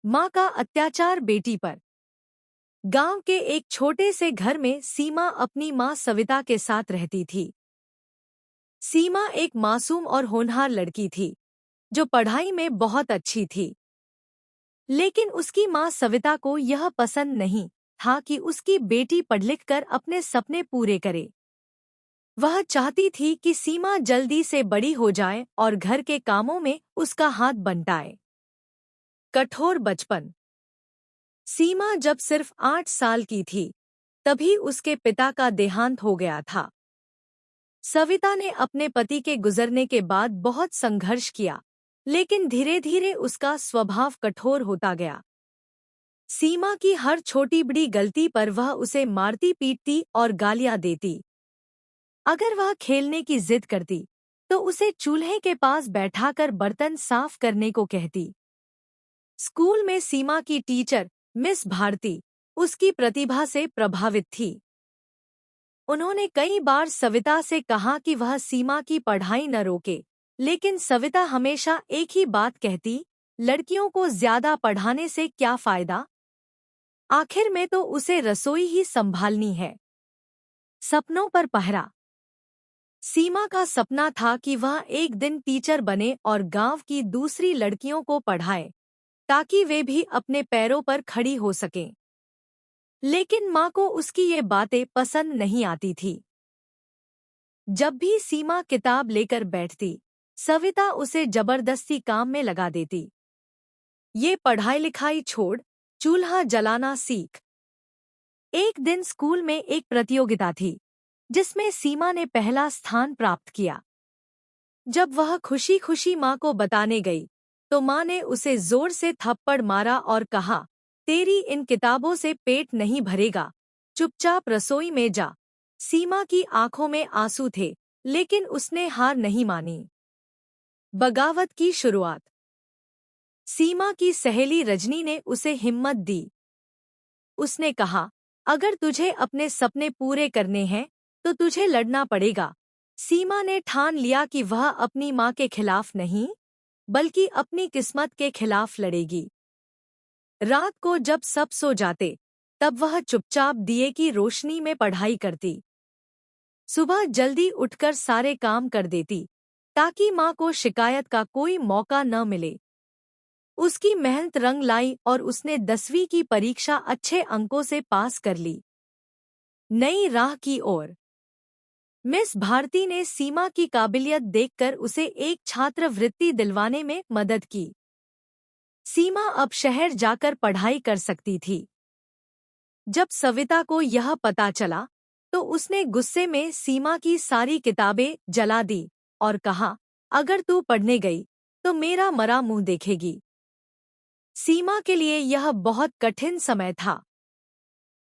माँ का अत्याचार बेटी पर। गांव के एक छोटे से घर में सीमा अपनी माँ सविता के साथ रहती थी। सीमा एक मासूम और होनहार लड़की थी जो पढ़ाई में बहुत अच्छी थी। लेकिन उसकी माँ सविता को यह पसंद नहीं था कि उसकी बेटी पढ़ लिख कर अपने सपने पूरे करे। वह चाहती थी कि सीमा जल्दी से बड़ी हो जाए और घर के कामों में उसका हाथ बंटाए। कठोर बचपन। सीमा जब सिर्फ 8 साल की थी तभी उसके पिता का देहांत हो गया था। सविता ने अपने पति के गुजरने के बाद बहुत संघर्ष किया, लेकिन धीरे धीरे उसका स्वभाव कठोर होता गया। सीमा की हर छोटी बड़ी गलती पर वह उसे मारती पीटती और गालियां देती। अगर वह खेलने की जिद करती तो उसे चूल्हे के पास बैठाकर बर्तन साफ करने को कहती। स्कूल में सीमा की टीचर मिस भारती उसकी प्रतिभा से प्रभावित थी। उन्होंने कई बार सविता से कहा कि वह सीमा की पढ़ाई न रोके, लेकिन सविता हमेशा एक ही बात कहती, लड़कियों को ज्यादा पढ़ाने से क्या फायदा? आखिर में तो उसे रसोई ही संभालनी है। सपनों पर पहरा। सीमा का सपना था कि वह एक दिन टीचर बने और गांव की दूसरी लड़कियों को पढ़ाए, ताकि वे भी अपने पैरों पर खड़ी हो सकें। लेकिन माँ को उसकी ये बातें पसंद नहीं आती थी। जब भी सीमा किताब लेकर बैठती, सविता उसे जबरदस्ती काम में लगा देती। ये पढ़ाई लिखाई छोड़, चूल्हा जलाना सीख। एक दिन स्कूल में एक प्रतियोगिता थी जिसमें सीमा ने पहला स्थान प्राप्त किया। जब वह खुशी खुशी माँ को बताने गई तो माँ ने उसे जोर से थप्पड़ मारा और कहा, तेरी इन किताबों से पेट नहीं भरेगा, चुपचाप रसोई में जा। सीमा की आंखों में आंसू थे, लेकिन उसने हार नहीं मानी। बगावत की शुरुआत। सीमा की सहेली रजनी ने उसे हिम्मत दी। उसने कहा, अगर तुझे अपने सपने पूरे करने हैं तो तुझे लड़ना पड़ेगा। सीमा ने ठान लिया कि वह अपनी माँ के खिलाफ नहीं, बल्कि अपनी किस्मत के खिलाफ लड़ेगी। रात को जब सब सो जाते, तब वह चुपचाप दिए की रोशनी में पढ़ाई करती। सुबह जल्दी उठकर सारे काम कर देती, ताकि माँ को शिकायत का कोई मौका न मिले। उसकी मेहनत रंग लाई और उसने 10वीं की परीक्षा अच्छे अंकों से पास कर ली। नई राह की ओर। मिस भारती ने सीमा की काबिलियत देखकर उसे एक छात्रवृत्ति दिलवाने में मदद की। सीमा अब शहर जाकर पढ़ाई कर सकती थी। जब सविता को यह पता चला तो उसने गुस्से में सीमा की सारी किताबें जला दी और कहा, अगर तू पढ़ने गई तो मेरा मरा मुंह देखेगी। सीमा के लिए यह बहुत कठिन समय था,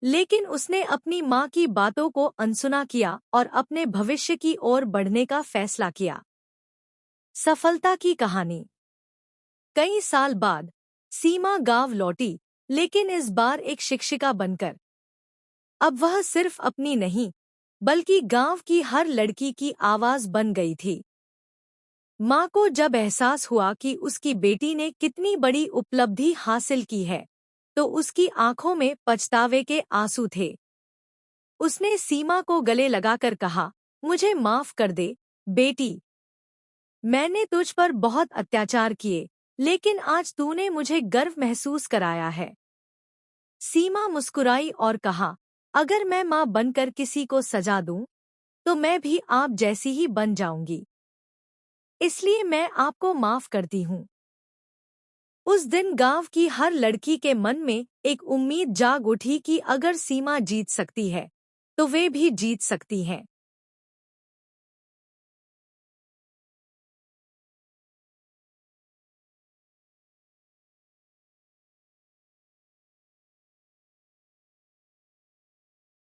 लेकिन उसने अपनी माँ की बातों को अनसुना किया और अपने भविष्य की ओर बढ़ने का फैसला किया। सफलता की कहानी। कई साल बाद सीमा गांव लौटी, लेकिन इस बार एक शिक्षिका बनकर। अब वह सिर्फ अपनी नहीं, बल्कि गांव की हर लड़की की आवाज बन गई थी। माँ को जब एहसास हुआ कि उसकी बेटी ने कितनी बड़ी उपलब्धि हासिल की है, तो उसकी आंखों में पछतावे के आंसू थे। उसने सीमा को गले लगाकर कहा, मुझे माफ कर दे, बेटी। मैंने तुझ पर बहुत अत्याचार किए, लेकिन आज तूने मुझे गर्व महसूस कराया है। सीमा मुस्कुराई और कहा, अगर मैं माँ बनकर किसी को सजा दूं, तो मैं भी आप जैसी ही बन जाऊंगी। इसलिए मैं आपको माफ करती हूँ। उस दिन गांव की हर लड़की के मन में एक उम्मीद जाग उठी कि अगर सीमा जीत सकती है, तो वे भी जीत सकती हैं।